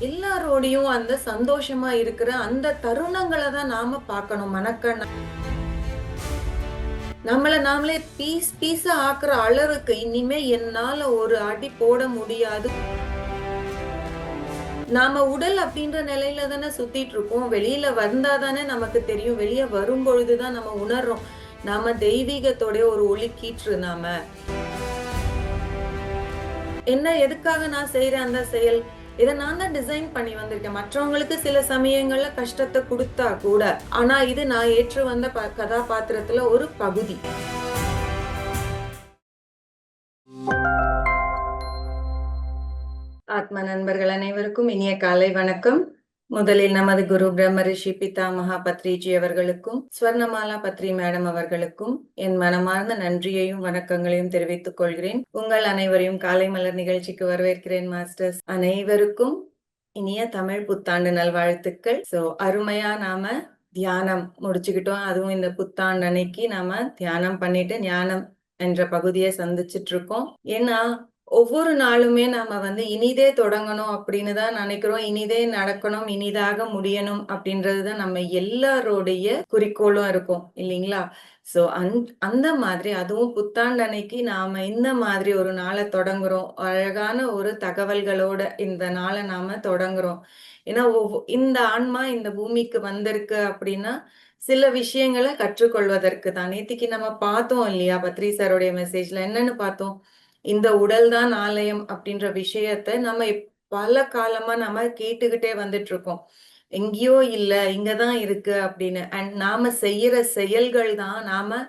எல்லாரோடையும் அந்த சந்தோஷமா இருக்கிற அந்த தருணங்கள தான் நாம பார்க்கணும். நம்மள நாமளே பீஸ் பீஸா ஆக்குற அளவுக்கு இனிமே என்னால ஒரு அடி போட முடியாது. நாம உடல் அப்படின்ற நிலையில தானே சுத்திட்டு இருக்கோம். வெளியில வந்தா தானே நமக்கு தெரியும். வெளிய வரும்பொழுது தான் நம்ம உணர்றோம். நாம தெய்வீகத்தோட ஒரு ஒளி கீற்று நாம. என்ன எதுக்காக நான் செய்றேன் அந்த செயல்? இத நான் தான் டிசைன் பண்ணி வந்திருக்கேன். மற்றவங்களுக்கு சில சமயங்கள்ல கஷ்டத்த குடுத்தா கூட, ஆனா இது நான் ஏற்று வந்த கதாபாத்திரத்துல ஒரு பகுதி. ஆத்ம நண்பர்கள் அனைவருக்கும் இனிய காலை வணக்கம். முதலில் நமது குரு பிரம்ம ரிஷி பிதாமகா பத்ரிஜி அவர்களுக்கும், ஸ்வர்ணமாலா பத்ரி மேடம் அவர்களுக்கும் என் மனமார்ந்த நன்றியையும் வணக்கங்களையும் தெரிவித்துக் கொள்கிறேன். உங்கள் அனைவரையும் காலை மலர் நிகழ்ச்சிக்கு வரவேற்கிறேன் மாஸ்டர்ஸ். அனைவருக்கும் இனிய தமிழ் புத்தாண்டு நல்வாழ்த்துக்கள். அருமையா நாம தியானம் முடிச்சுக்கிட்டோம். அதுவும் இந்த புத்தாண்டு அன்னைக்கு நாம தியானம் பண்ணிட்டு ஞானம் என்ற பகுதியை சந்திச்சிட்டு இருக்கோம். ஏன்னா ஒவ்வொரு நாளுமே நாம இனிதே தொடங்கணும் அப்படின்னு தான் நினைக்கிறோம். இனிதே நடக்கணும், இனிதாக முடியணும் அப்படின்றது தான் நம்ம எல்லாருடைய குறிக்கோளும் இருக்கும் இல்லைங்களா? சோ அந்த மாதிரி அதுவும் புத்தாண்டு அன்னைக்கு நாம இந்த மாதிரி ஒரு நாளை தொடங்குறோம். அழகான ஒரு தகவல்களோட இந்த நாளை நாம தொடங்குறோம். ஏன்னா இந்த ஆன்மா இந்த பூமிக்கு வந்திருக்கு அப்படின்னா சில விஷயங்களை கற்றுக்கொள்வதற்கு தான். நேத்திக்கு நம்ம பார்த்தோம் இல்லையா? பத்ரி சாருடைய மெசேஜ்ல என்னன்னு பார்த்தோம்? இந்த உடல் தான் ஆலயம் அப்படின்ற விஷயத்த நம்ம பல காலமா நம்ம கேட்டுக்கிட்டே வந்துட்டு இருக்கோம். எங்கேயோ இல்ல, இங்கதான் இருக்கு அப்படின்னு. அண்ட் நாம செய்யற செயல்கள் தான் நாம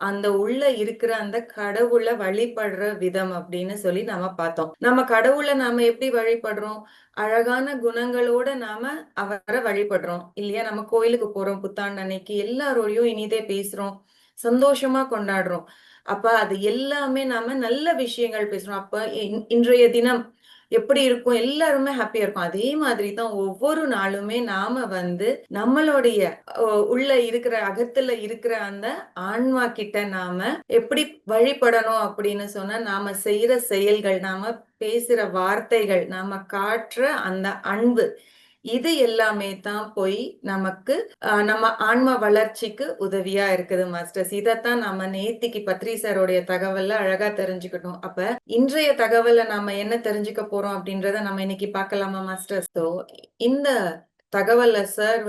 அந்த உள்ள இருக்கிற அந்த கடவுளை வழிபடுற விதம் அப்படின்னு சொல்லி நாம பார்த்தோம். நம்ம கடவுளை நாம எப்படி வழிபடுறோம்? அழகான குணங்களோட நாம அவரை வழிபடுறோம் இல்லையா? நம்ம கோயிலுக்கு போறோம் புத்தாண்டு அன்னைக்கு, எல்லாரோடையும் இனிதே பேசுறோம், சந்தோஷமா கொண்டாடுறோம். அப்ப அது எல்லாமே நாம நல்ல விஷயங்கள் பேசுறோம். அப்ப இன்றைய தினம் எப்படி இருக்கும்? எல்லாருமே ஹாப்பியா இருக்கும். அதே மாதிரி தான் ஒவ்வொரு நாளுமே நாம நம்மளுடைய உள்ள இருக்கிற அகத்துல இருக்கிற அந்த ஆன்மா கிட்ட நாம எப்படி வழிபடணும் அப்படின்னு சொன்னா, நாம செய்யற செயல்கள், நாம பேசுற வார்த்தைகள், நாம காட்டுற அந்த அன்பு, இது எல்லாமே தான் போய் நமக்கு நம்ம ஆன்ம வளர்ச்சிக்கு உதவியா இருக்குது மாஸ்டர்ஸ். இதத்தான் நம்ம நேத்திக்கு பத்ரி சாரோடைய தகவல்ல அழகா தெரிஞ்சுக்கிட்டோம். அப்ப இன்றைய தகவல்ல நாம என்ன தெரிஞ்சுக்க போறோம் அப்படின்றத நம்ம இன்னைக்கு பார்க்கலாமா மாஸ்டர்ஸ்? இந்த தகவல்ல சார்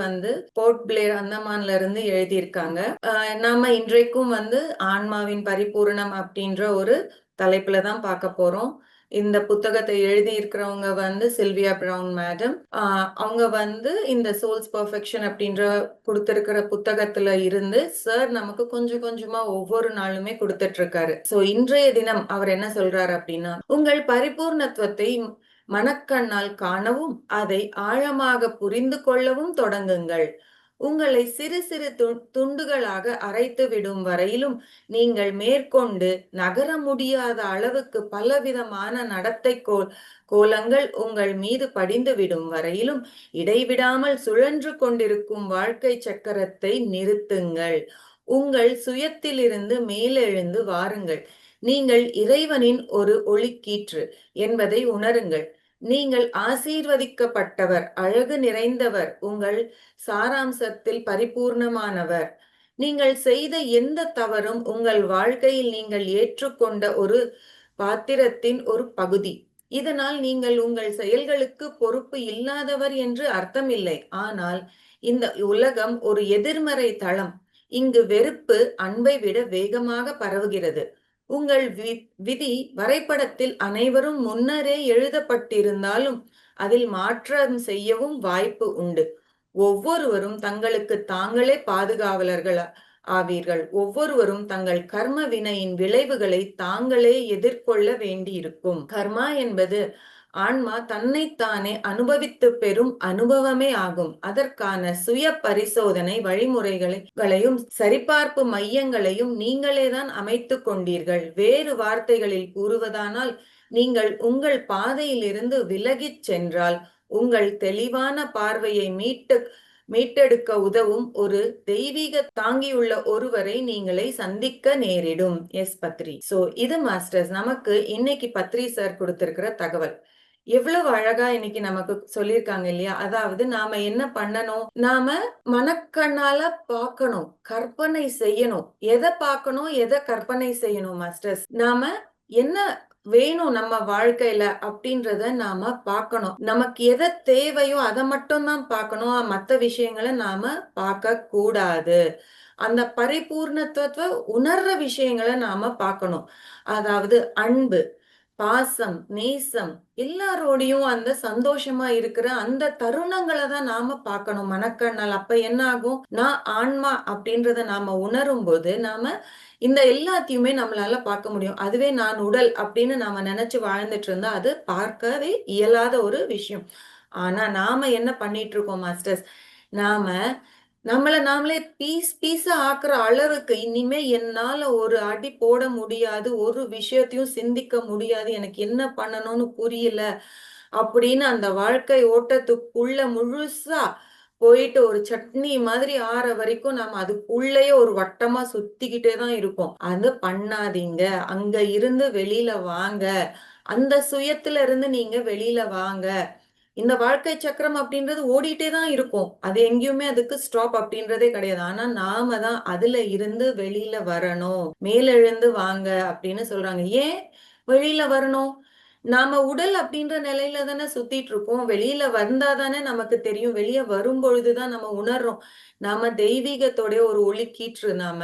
போர்ட் பிளேர் அந்தமான்ல இருந்து எழுதியிருக்காங்க. நாம இன்றைக்கும் ஆன்மாவின் பரிபூரணம் அப்படின்ற ஒரு தலைப்புல தான் பார்க்க போறோம். இந்த புத்தகத்தை எழுதி இருக்கிறவங்க சில்வியா பிரவுன் மேடம். அவங்க இந்த சோல்ஸ் பெர்ஃபெக்ஷன் அப்படின்ற கொடுத்திருக்கிற புத்தகத்துல இருந்து சார் நமக்கு கொஞ்சம் கொஞ்சமா ஒவ்வொரு நாளுமே கொடுத்துட்டு இருக்காரு. சோ இன்றைய தினம் அவர் என்ன சொல்றாரு அப்படின்னா, உங்கள் பரிபூர்ணத்துவத்தை மனக்கண்ணால் காணவும் அதை ஆழமாக புரிந்து கொள்ளவும் தொடங்குங்கள். உங்களை சிறு சிறு துண்டுகளாக அரைத்து விடும் வரையிலும் நீங்கள் மேற்கொண்டு நகர முடியாத அளவுக்கு பலவிதமான நடத்தை கோலங்கள் உங்கள் மீது படிந்து விடும் வரையிலும் இடைவிடாமல் சுழன்று கொண்டிருக்கும் வாழ்க்கை சக்கரத்தை நிறுத்துங்கள். உங்கள் சுயத்திலிருந்து மேலெழுந்து வாருங்கள். நீங்கள் இறைவனின் ஒரு ஒளிக்கீற்று என்பதை உணருங்கள். நீங்கள் ஆசீர்வதிக்கப்பட்டவர், அழகு நிறைந்தவர், உங்கள் சாராம்சத்தில் பரிபூர்ணமானவர். நீங்கள் செய்த எந்த தவறும் உங்கள் வாழ்க்கையில் நீங்கள் ஏற்றுக்கொண்ட ஒரு பாத்திரத்தின் ஒரு பகுதி. இதனால் நீங்கள் உங்கள் செயல்களுக்கு பொறுப்பு இல்லாதவர் என்று அர்த்தமில்லை. ஆனால் இந்த உலகம் ஒரு எதிர்மறை தளம். இங்கு வெறுப்பு அன்பை விட வேகமாக பரவுகிறது. உங்கள் விதி வரைபடத்தில் அனைவரும் முன்னரே எழுதப்பட்டிருந்தாலும் அதில் மாற்றம் செய்யவும் வாய்ப்பு உண்டு. ஒவ்வொருவரும் தங்களுக்கு தாங்களே பாதுகாவலர்கள் ஆவீர்கள். ஒவ்வொருவரும் தங்கள் கர்ம வினையின் விளைவுகளை தாங்களே எதிர்கொள்ள வேண்டியிருக்கும். கர்மா என்பது ஆன்மா தன்னைத்தானே அனுபவித்து பெறும் அனுபவமே ஆகும். அதற்கான சுய பரிசோதனை வழிமுறைகளையும் சரிபார்ப்பு மையங்களையும் நீங்களேதான் அமைத்து கொண்டீர்கள். வேறு வார்த்தைகளில் கூறுவதானால், நீங்கள் உங்கள் பாதையிலிருந்து விலகிச் சென்றால் உங்கள் தெளிவான பார்வையை மீட்டெடுக்க உதவும் ஒரு தெய்வீக தாங்கியுள்ள ஒருவரை நீங்களே சந்திக்க நேரிடும். எஸ் பத்ரி. சோ இது மாஸ்டர்ஸ் நமக்கு இன்னைக்கு பத்ரி சார் கொடுத்திருக்கிற தகவல். எவ்வளவு அழகா இன்னைக்கு நமக்கு சொல்லியிருக்காங்க இல்லையா? அதாவது நாம என்ன பண்ணணும்? நாம மனக்கண்ணால பார்க்கணும். கற்பனை செய்யணும். எத பார்க்கணும்? எத கற்பனை செய்யணும் மாஸ்டர்ஸ்? நாம என்ன வேணும் நம்ம வாழ்க்கையில அப்படின்றத நாம பார்க்கணும். நமக்கு எது தேவையோ அத மட்டும் தான் பார்க்கணும். மத்த விஷயங்கள நாம பார்க்க கூடாது. அந்த பரிபூர்ணத்துவத்த உணர்ற விஷயங்கள நாம பார்க்கணும். அதாவது அன்பு, பாசம், நேசம் எல்லாரோடையும் அந்த சந்தோஷமா இருக்கிற அந்த தருணங்கள தான் நாம பார்க்கணும் மனக்கண்ணால். அப்ப என்ன ஆகும்? நான் ஆன்மா அப்படின்றத நாம உணரும்போது, நாம இந்த எல்லாத்தையுமே நம்மளால பார்க்க முடியும். அதுவே நான் உடல் அப்படின்னு நாம நெனச்சு வாழ்ந்துட்டு இருந்தா, அது பார்க்கவே இயலாத ஒரு விஷயம். ஆனா நாம என்ன பண்ணிட்டு இருக்கோம் மாஸ்டர்ஸ்? நாம நம்மள நாமளே பீஸ் பீஸா ஆக்குற அளவுக்கு இனிமே என்னால ஒரு அடி போட முடியாது. ஒரு விஷயத்தையும் சிந்திக்க முடியாது. எனக்கு என்ன பண்ணணும்னு புரியல. அப்படின்னு அந்த வாழ்க்கை ஓட்டத்துக்குள்ள முழுசா போயிட்டு ஒரு சட்னி மாதிரி ஆற வரைக்கும் நாம அதுக்குள்ளேயே ஒரு வட்டமா சுத்திக்கிட்டே தான் இருக்கோம். அது பண்ணாதீங்க. அங்க இருந்து வெளியில வாங்க. அந்த சுயத்துல இருந்து நீங்க வெளியில வாங்க. இந்த வாழ்க்கை சக்கரம் அப்படின்றது ஓடிட்டே தான் இருக்கும். அது எங்கேயுமே அதுக்கு ஸ்டாப் அப்படின்றதே கிடையாது. ஆனா நாம தான் அதுல இருந்து வெளியில வரணும். மேலெழுந்து வாங்க அப்படின்னு சொல்றாங்க. ஏன் வெளியில வரணும்? நாம உடல் அப்படின்ற நிலையில தானே சுத்திட்டு இருக்கோம். வெளியில வந்தா தானே நமக்கு தெரியும். வெளிய வரும்பொழுது தான் நம்ம உணர்றோம். நாம தெய்வீகத்தோட ஒரு ஒளிக்கீற்று நாம.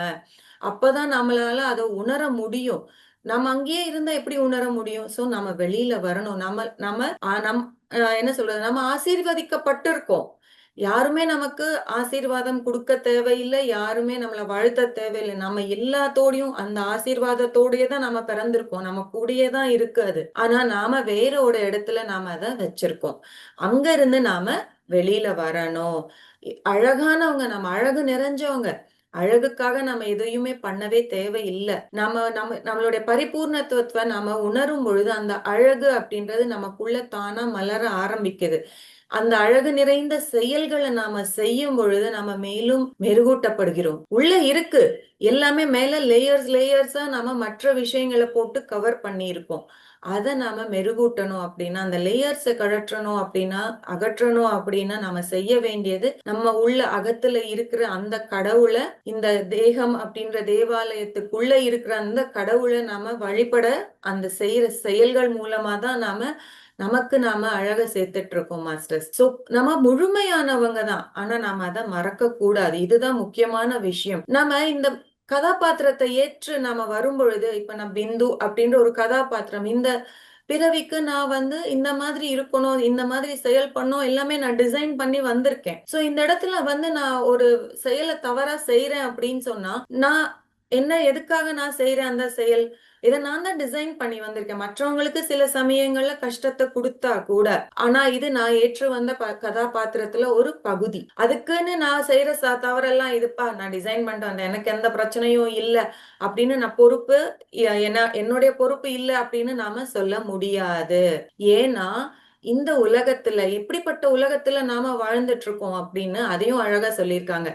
அப்பதான் நம்மளால அத உணர முடியும். நம்ம அங்கேயே இருந்தா எப்படி உணர முடியும்? சோ நம்ம வெளியில வரணும். நம்ம நம்ம நம் என்ன சொல்றது? நம்ம ஆசீர்வதிக்கப்பட்டிருக்கோம். யாருமே நமக்கு ஆசீர்வாதம் குடுக்க தேவையில்ல. யாருமே நம்மள வாழ்த்த தேவையில்ல. நம்ம எல்லாத்தோடையும் அந்த ஆசீர்வாதத்தோடயே தான் நம்ம பிறந்திருக்கோம். நம்ம கூடயே தான் இருக்கு அது. ஆனா நாம வேற ஒரு இடத்துல நாம அத வச்சிருக்கோம். அங்க இருந்து நாம வெளியில வரணும். அழகானவங்க, நம்ம அழகு நிறைஞ்சவங்க. அழகுக்காக நம்ம எதையுமே பண்ணவே தேவையில்ல. நம்மளுடைய பரிபூர்ணத்துவத்த நாம உணரும் பொழுது, அந்த அழகு அப்படின்றது நமக்குள்ள தானா மலர ஆரம்பிக்குது. அந்த அழகு நிறைந்த செயல்கள நாம செய்யும் பொழுது, நம்ம மேலும் மெருகூட்டப்படுகிறோம். உள்ள இருக்கு. எல்லாமே மேல லேயர்ஸா நாம மற்ற விஷயங்கள போட்டு கவர் பண்ணியிருக்கோம். அத நாம மெருகூட்டணும் அப்படின்னா, அந்த லேயர்ஸ கழற்றணும் அப்படின்னா, அகற்றணும் அப்படின்னா, நாம செய்ய வேண்டியது, நம்ம உள்ள அகத்துல இருக்கிற அந்த கடவுள, இந்த தேகம் அப்படின்ற தேவாலயத்துக்குள்ள இருக்கிற அந்த கடவுள நாம வழிபட, அந்த செய்யற செயல்கள் மூலமா தான் நமக்கு நாம அழக சேர்த்துட்டு இருக்கோம் மாஸ்டர்ஸ். சோ நம்ம முழுமையானவங்க தான். ஆனா நாம அத மறக்க கூடாது. இதுதான் முக்கியமான விஷயம். நாம இந்த கதாபாத்திரத்தை ஏற்று நாம வரும்பொழுது, இப்ப நான் பிந்து அப்படின்ற ஒரு கதாபாத்திரம். இந்த பிறவிக்கு நான் இந்த மாதிரி இருக்கணும், இந்த மாதிரி செயல்படணும் எல்லாமே நான் டிசைன் பண்ணி வந்திருக்கேன். சோ இந்த இடத்துல நான் ஒரு செயல தவறா செய்றேன் அப்படின்னு சொன்னா, நான் எதுக்காக நான் செய்றேன் அந்த செயல்? இத நான் தான் டிசைன் பண்ணி வந்திருக்கேன். மற்றவங்களுக்கு சில சமயங்கள்ல கஷ்டத்த குடுத்தா கூட, ஆனா இது நான் ஏற்று வந்த கதாபாத்திரத்துல ஒரு பகுதி. அதுக்குன்னு நான் செய்ற தவறெல்லாம் இதுப்பா நான் டிசைன் பண்ணிட்டு வந்தேன். எனக்கு எந்த பிரச்சனையும் இல்ல. அப்படின்னு நான் பொறுப்பு என்னுடைய பொறுப்பு இல்ல அப்படின்னு நாம சொல்ல முடியாது. ஏன்னா, இந்த உலகத்துல எப்படிப்பட்ட உலகத்துல நாம வாழ்ந்துட்டு இருக்கோம் அப்படின்னு அதையும் அழகா சொல்லியிருக்காங்க.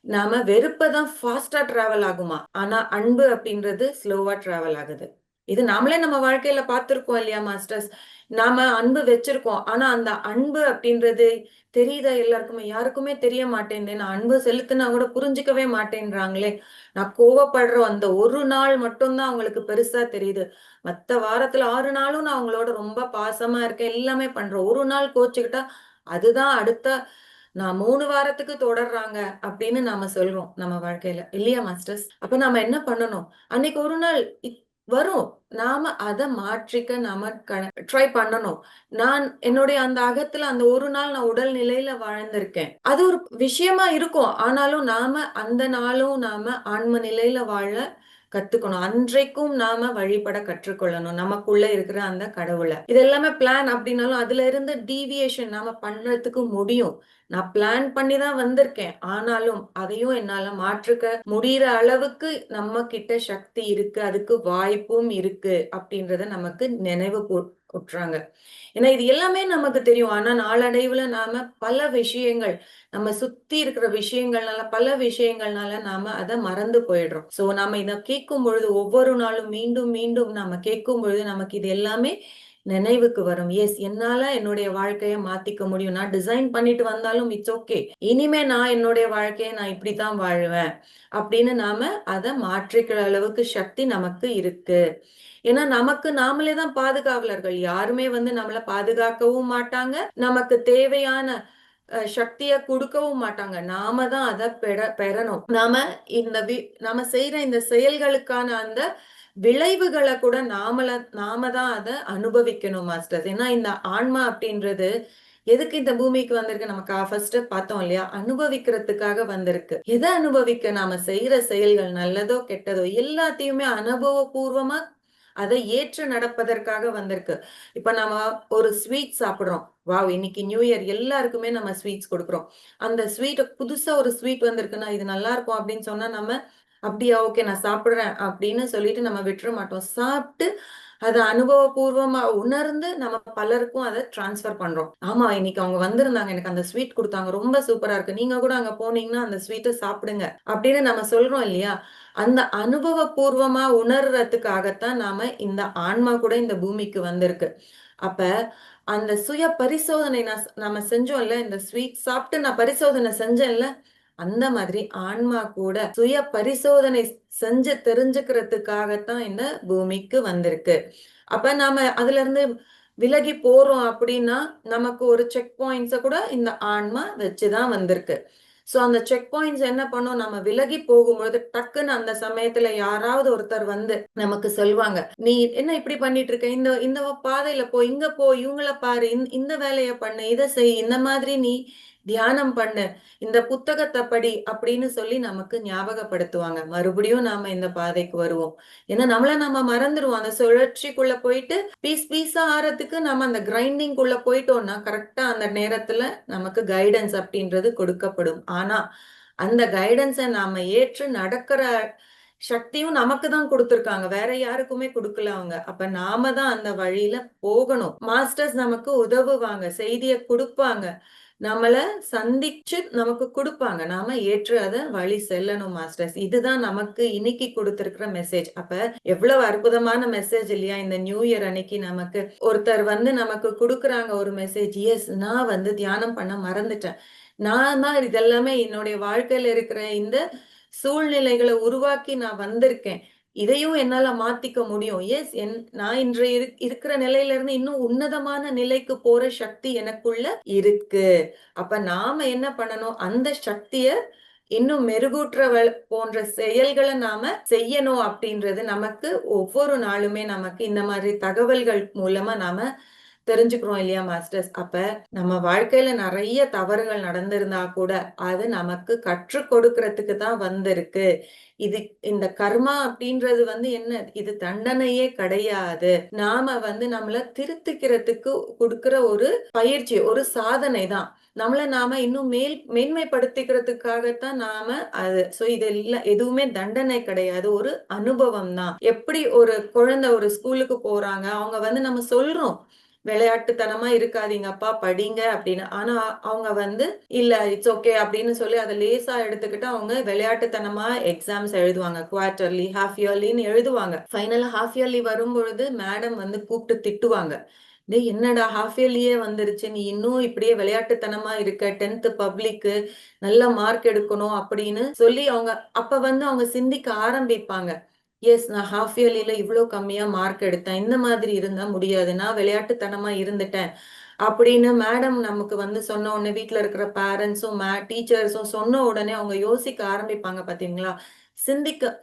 நாம வெறுப்ப தான் ஃபாஸ்ட்டா டிராவல் ஆகுமா. ஆனா அன்பு அப்படின்றது ஸ்லோவா டிராவல் ஆகுது. இது நாமளே நம்ம வாழ்க்கையில பார்த்திருக்கோம் இல்லையா மாஸ்டர்ஸ்? நாம அன்பு வச்சிருக்கோம். ஆனா அந்த அன்பு அப்படின்றது தெரியுதா எல்லாருக்குமே? யாருக்குமே தெரிய மாட்டேங்குதே. நான் அன்பு செலுத்தினா கூட புரிஞ்சுக்கவே மாட்டேன்றாங்களே. நான் கோவப்படுற அந்த ஒரு நாள் மட்டும் தான் அவங்களுக்கு பெருசா தெரியுது. மத்த வாரத்துல 6 நாளும் நான் அவங்களோட ரொம்ப பாசமா இருக்கேன். எல்லாமே பண்றேன். ஒரு நாள் கோச்சுக்கிட்டா, அதுதான் அடுத்த நான் 3 வாரத்துக்கு தொடர்றாங்க அப்படின்னு நாம சொல்றோம் நம்ம வாழ்க்கையில. இல்லையா மாஸ்டர்ஸ்? அப்ப நாம என்ன பண்ணணும்? அன்னைக்கு ஒரு நாள் வரும். நாம அத மாற்றிக்க நாம ட்ரை பண்ணணும். நான் என்னுடைய அந்த அகத்துல அந்த ஒரு நாள் நான் உடல் நிலையில வாழ்ந்திருக்கேன். அது ஒரு விஷயமா இருக்கும். ஆனாலும் அந்த நாளும் ஆன்ம நிலையில வாழ கத்துக்கணும். அன்றைக்கும் நாம வழிபட கற்றுக்கொள்ளணும். நமக்குள்ள இருக்கிற அந்த கடவுள. இது எல்லாமே பிளான் அப்டின்னாலும், அதுல இருந்து டீவியேஷன் நாம பண்றதுக்கு முடியும். நான் பிளான் பண்ணி தான் வந்திருக்கேன். ஆனாலும், அதையும் என்னால மாற்றுக்க முடியிற அளவுக்கு நம்ம கிட்ட சக்தி இருக்கு. அதுக்கு வாய்ப்பும் இருக்கு. அப்டின்றத நமக்கு நினைவு கூட்றாங்க. ஏன்னா, இது எல்லாமே நமக்கு தெரியும். ஆனா, நாளடைவுல நாம பல விஷயங்கள், நம்ம சுத்தி இருக்கிற விஷயங்கள்னால, பல விஷயங்கள்னால நாம அத மறந்து போயிடுறோம். சோ, நாம இத கேட்கும் பொழுது, ஒவ்வொரு நாளும் மீண்டும், மீண்டும் நாம கேட்கும் பொழுது, நமக்கு இது எல்லாமே நினைவுக்கு வரும். எஸ், என்னால என்னுடைய வாழ்க்கைய மாத்திக்க முடியும். நான் டிசைன் பண்ணிட்டு வந்தாலும் இட்ஸ் ஓகே. இனிமே நான் என்னுடைய வாழ்க்கைய நான் இப்படித்தான் வாழுவேன் அப்படின்னு நாம அத மாற்றிக்கிற அளவுக்கு சக்தி நமக்கு இருக்கு. ஏன்னா நமக்கு நாமளே தான் பாதுகாவலர்கள். யாருமே வந்து நம்மள பாதுகாக்கவும் மாட்டாங்க. நமக்கு தேவையான சக்திய குடுக்கவும் மாட்டாங்க. நாம தான் அத பெறணும். இந்த நாம செய்ற இந்த செயல்களுக்கான அந்த விளைவுகள கூட நாம தான் அத அனுபவிக்கணும் மாஸ்டர்ஸ். ஏன்னா இந்த ஆன்மா அப்படின்றது எதுக்கு இந்த பூமிக்கு வந்திருக்கு? நமக்கு ஃபர்ஸ்ட் பார்த்தோம் இல்லையா? அனுபவிக்கிறதுக்காக வந்திருக்கு. எத அனுபவிக்க? நாம செய்யற செயல்கள் நல்லதோ, கெட்டதோ எல்லாத்தையுமே அனுபவபூர்வமா அதை ஏற்று நடப்பதற்காக வந்திருக்கு. இப்ப நம்ம ஒரு ஸ்வீட் சாப்பிடுறோம். வாவ்! இன்னைக்கு நியூ இயர் எல்லாருக்குமே நம்ம ஸ்வீட்ஸ் குடுக்குறோம். அந்த புதுசா ஒரு ஸ்வீட் வந்திருக்குன்னா, இது நல்லா இருக்கும் அப்படின்னு சொன்னா நம்ம, அப்படியா ஓகே நான் சாப்பிடுறேன் அப்படின்னு சொல்லிட்டு நம்ம விட்டுற மாட்டோம். சாப்பிட்டு அத அனுபவபூர்வமா உணர்ந்து நம்ம பலருக்கும் அத ட்ரான்ஸ்ஃபர் பண்றோம். ஆமா இன்னைக்கு அவங்க வந்திருந்தாங்க. எனக்கு அந்த ஸ்வீட் குடுத்தாங்க. ரொம்ப சூப்பரா இருக்கு. நீங்க கூட அங்க போனீங்கன்னா அந்த ஸ்வீட்ட சாப்பிடுங்க. அப்படின்னு நம்ம சொல்றோம் இல்லையா? அந்த அனுபவபூர்வமா உணர்றதுக்காகத்தான் நாம இந்த ஆன்மா கூட இந்த பூமிக்கு வந்திருக்கு. அப்ப அந்த சுய பரிசோதனை நம்ம செஞ்சோம்ல, இந்த ஸ்வீட் சாப்பிட்டு நான் பரிசோதனை செஞ்சேன்ல, அந்த மாதிரி ஆன்மா கூட சுய பரிசோதனை செஞ்சு தெரிஞ்சுக்கிறதுக்காகத்தான் இந்த பூமிக்கு வந்திருக்கு. அப்ப நாம அதுல இருந்து விலகி போறோம் அப்படின்னா, நமக்கு ஒரு செக் பாயிண்ட்ஸ கூட இந்த ஆன்மா வச்சுதான் வந்திருக்கு. சோ அந்த செக் பாயிண்ட்ஸ் என்ன பண்ணும்? நம்ம விலகி போகும்பொழுது டக்குன்னு அந்த சமயத்துல யாராவது ஒருத்தர் வந்து நமக்கு சொல்வாங்க. "நீ என்ன இப்படி பண்ணிட்டு இருக்க? இந்த இந்த பாதையில போ, இங்க போ, இவங்கள பாரு, இந்த வேலைய பண்ணு, இத செய், இந்த மாதிரி நீ தியானம் பண்ணு, இந்த புத்தகத்த படி" அப்படின்னு சொல்லி நமக்கு ஞாபகப்படுத்துவாங்க. மறுபடியும் நாம இந்த பாதைக்கு வருவோம். ஏன்னா நம்மள நம்ம மறந்துருவோம். அந்த சுழற்சிக்குள்ள போயிட்டு பீஸா ஆறதுக்கு நம்ம அந்த கிரைண்டிங்குள்ள போயிட்டோம்னா, கரெக்ட்டா அந்த நேரத்துல நமக்கு கைடன்ஸ் அப்படின்றது கொடுக்கப்படும். ஆனா, அந்த கைடன்ஸ நாம ஏற்று நடக்கிற சக்தியும் நமக்கு தான் குடுத்திருக்காங்க. வேற யாருக்குமே குடுக்கல அவங்க. அப்ப நாம தான் அந்த வழியில போகணும். மாஸ்டர்ஸ் நமக்கு உதவுவாங்க. செய்திய குடுப்பாங்க. நம்மள சந்திச்சு நமக்கு குடுப்பாங்க. நாம ஏற்று அத வழி செல்லணும் மாஸ்டர்ஸ். இதுதான் நமக்கு இன்னைக்கு குடுத்திருக்கிற மெசேஜ். அப்ப எவ்வளவு அற்புதமான மெசேஜ் இல்லையா? இந்த நியூ இயர் அன்னைக்கு நமக்கு ஒருத்தர் வந்து நமக்கு குடுக்குறாங்க ஒரு மெசேஜ். எஸ், நான் வந்து தியானம் பண்ண மறந்துட்டேன். நான் தான் இதெல்லாமே என்னுடைய வாழ்க்கையில இருக்கிற இந்த சூழ்நிலைகள உருவாக்கி நான் வந்திருக்கேன். இதையும் என்னால மாத்திக்க முடியும். எஸ், நான் இன்று இருக்கிற நிலையில இருந்து இன்னும் உன்னதமான நிலைக்கு போற சக்தி எனக்குள்ள இருக்கு. அப்ப நாம என்ன பண்ணணும்? அந்த சக்திய இன்னும் போன்ற செயல்கள நாம செய்யணும் அப்படின்றது நமக்கு ஒவ்வொரு நாளுமே நமக்கு இந்த மாதிரி தகவல்கள் மூலமா நாம தெரிஞ்சுக்கிறோம் இல்லையா மாஸ்டர்ஸ்? அப்ப நம்ம வாழ்க்கையில நெறைய தவறுகள் நடந்திருந்தா கூட, அது நமக்கு கற்றுக் கொடுக்கிறதுக்கு தான் வந்திருக்கு. இது இந்த கர்மா அப்படின்றது வந்து என்ன? இது தண்டனையே கிடையாது. நாம வந்து நம்மள திருத்திக்கிறதுக்கு குடுக்கிற ஒரு பயிற்சி, ஒரு சாதனை தான். நம்மள நாம இன்னும் மேன்மைப்படுத்திக்கிறதுக்காகத்தான் நாம சோ இது எதுவுமே தண்டனை கிடையாது. ஒரு அனுபவம் தான். எப்படி ஒரு குழந்தை ஒரு ஸ்கூலுக்கு போறாங்க. அவங்க வந்து நம்ம சொல்றோம். விளையாட்டுத்தனமா இருக்காதீங்கப்பா, படிங்க அப்படின்னு. ஆனா அவங்க வந்து இல்ல இட்ஸ் ஓகே அப்படின்னு சொல்லி அத லேசா எடுத்துக்கிட்டு அவங்க விளையாட்டுத்தனமா எக்ஸாம்ஸ் எழுதுவாங்க. குவார்ட்டர்லி, ஹால்ஃப் இயர்லின்னு எழுதுவாங்க. ஃபைனலா ஹால்ஃப் இயர்லி வரும்பொழுது மேடம் வந்து கூப்பிட்டு திட்டுவாங்க. டேய் என்னடா ஹால்ஃப் இயர்லியே வந்துருச்சு. நீ இன்னும் இப்படியே விளையாட்டுத்தனமா இருக்க. 10th பப்ளிக்கு நல்ல மார்க் எடுக்கணும் அப்படின்னு சொல்லி அப்ப வந்து அவங்க சிந்திக்க ஆரம்பிப்பாங்க. எஸ், நான் ஹால்ஃப் இயர்லில இவ்ளோ கம்மியா மார்க் எடுத்தேன். இந்த மாதிரி இருந்தா முடியாது. நான் விளையாட்டுத்தனமா இருந்துட்டேன். அப்படின்னு மேடம் நமக்கு வந்து சொன்ன உடனே வீட்ல இருக்கிற பேரண்ட்ஸும், டீச்சர்ஸும் சொன்ன உடனே அவங்க யோசிக்க ஆரம்பிப்பாங்க பார்த்தீங்களா?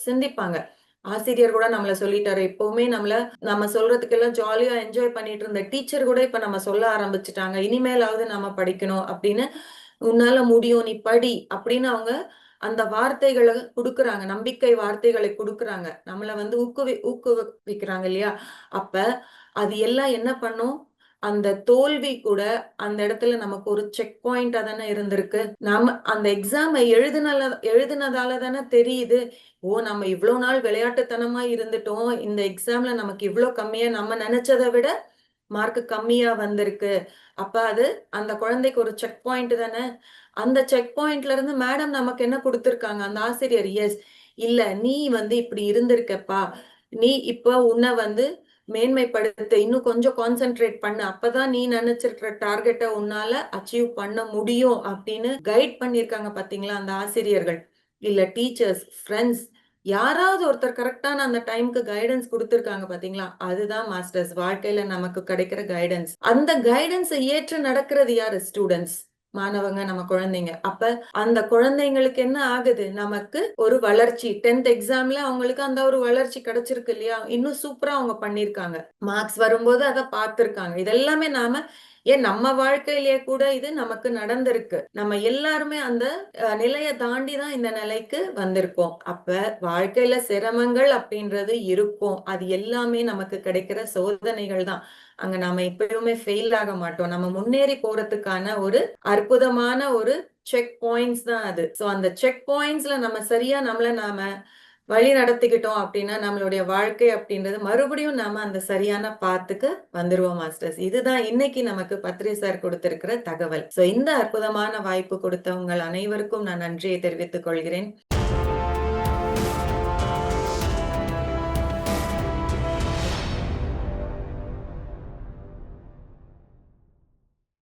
சிந்திப்பாங்க. ஆசிரியர் கூட நம்மள சொல்லிட்டாரு. எப்பவுமே நம்ம சொல்றதுக்கெல்லாம் ஜாலியா என்ஜாய் பண்ணிட்டு இருந்த டீச்சர் கூட இப்ப நம்ம சொல்ல ஆரம்பிச்சுட்டாங்க. இனிமேலாவது நம்ம படிக்கணும் அப்படின்னு, "உன்னால முடியும். நீ படி" அப்படின்னு அவங்க அந்த வார்த்தைகள குடுக்குறாங்க. நம்பிக்கை வார்த்தைகளை குடுக்குறாங்க. நம்மள வந்து ஊக்குவிக்கிறாங்க இல்லையா? அப்ப அது எல்லாம் என்ன பண்ணும்? அந்த தோல்வி கூட அந்த இடத்துல நமக்கு ஒரு செக் பாயிண்டா தானே இருந்திருக்கு. நம்ம அந்த எக்ஸாம எழுதுனதால தானே தெரியுது. ஓ! நம்ம இவ்ளோ நாள் விளையாட்டுத்தனமா இருந்துட்டோம். இந்த எக்ஸாம்ல நமக்கு இவ்ளோ கம்மியா நம்ம நெனச்சத விட மார்க் கம்மியா வந்திருக்கு. அப்ப அது அந்த குழந்தைக்கு ஒரு செக் பாயிண்ட் தானே. அந்த செக் பாயிண்ட்ல இருந்து மேடம் நமக்கு என்ன குடுத்திருக்காங்க, அந்த ஆசிரியர், எஸ், இல்ல நீ வந்து இப்படி இருந்திருக்கப்பா. நீ இப்ப உன்ன வந்து மேன்மைப்படுத்த இன்னும் கொஞ்சம் கான்சென்ட்ரேட் பண்ணு, அப்பதான் நீ நினைச்சிருக்கிற டார்கெட்டை உன்னால அச்சீவ் பண்ண முடியும் அப்படின்னு கைட் பண்ணியிருக்காங்க பாத்தீங்களா அந்த ஆசிரியர்கள் இல்ல டீச்சர்ஸ், ஃப்ரெண்ட்ஸ், யாராவது ஒருத்தர் கரெக்டான அந்த டைம்க்கு கைடன்ஸ் கொடுத்திருக்காங்க பாத்தீங்களா, அதுதான் மாஸ்டர்ஸ் வாழ்க்கையில நமக்கு கிடைக்கிற கைடன்ஸ். அந்த கைடன்ஸை ஏற்று நடக்கிறது யாரு? ஸ்டூடெண்ட்ஸ், மாணவங்க, நம்ம குழந்தைங்க. அப்ப அந்த குழந்தைங்களுக்கு என்ன ஆகுது? நமக்கு ஒரு வளர்ச்சி 10th எக்ஸாம்ல அவங்களுக்கு அந்த ஒரு வளர்ச்சி கிடைச்சிருக்கு இல்லையா? இன்னும் சூப்பரா அவங்க பண்ணிருக்காங்க. மார்க்ஸ் வரும்போது அத பார்த்திருக்காங்க. இதெல்லாமே நாம ஏன் நம்ம வாழ்க்கையிலேயே கூட இது நமக்கு நடந்திருக்கு. நம்ம எல்லாருமே அந்த நிலைய தாண்டி தான் இந்த நிலைக்கு வந்திருக்கோம். அப்ப வாழ்க்கையில சிரமங்கள் அப்படின்றது இருக்கும். அது எல்லாமே நமக்கு கிடைக்கிற சோதனைகள் தான். அங்க நாம எப்பயுமே ஃபெயில் ஆக மாட்டோம். நம்ம முன்னேறி போறதுக்கான ஒரு அற்புதமான ஒரு செக் பாயிண்ட்ஸ் தான் அது. சோ அந்த செக் பாயிண்ட்ஸ்ல நம்ம சரியா நாம வழி நடத்திக்கிட்டோம் அப்படின்னா நம்மளுடைய வாழ்க்கை அப்படின்றது மறுபடியும் நாம அந்த சரியான பாத்துக்கு வந்துருவோம் மாஸ்டர்ஸ். இதுதான் இன்னைக்கு நமக்கு பத்ரி சார் கொடுத்திருக்கிற தகவல். சோ இந்த அற்புதமான வாய்ப்பு கொடுத்த உங்கள் அனைவருக்கும் நான் நன்றியை தெரிவித்துக் கொள்கிறேன்.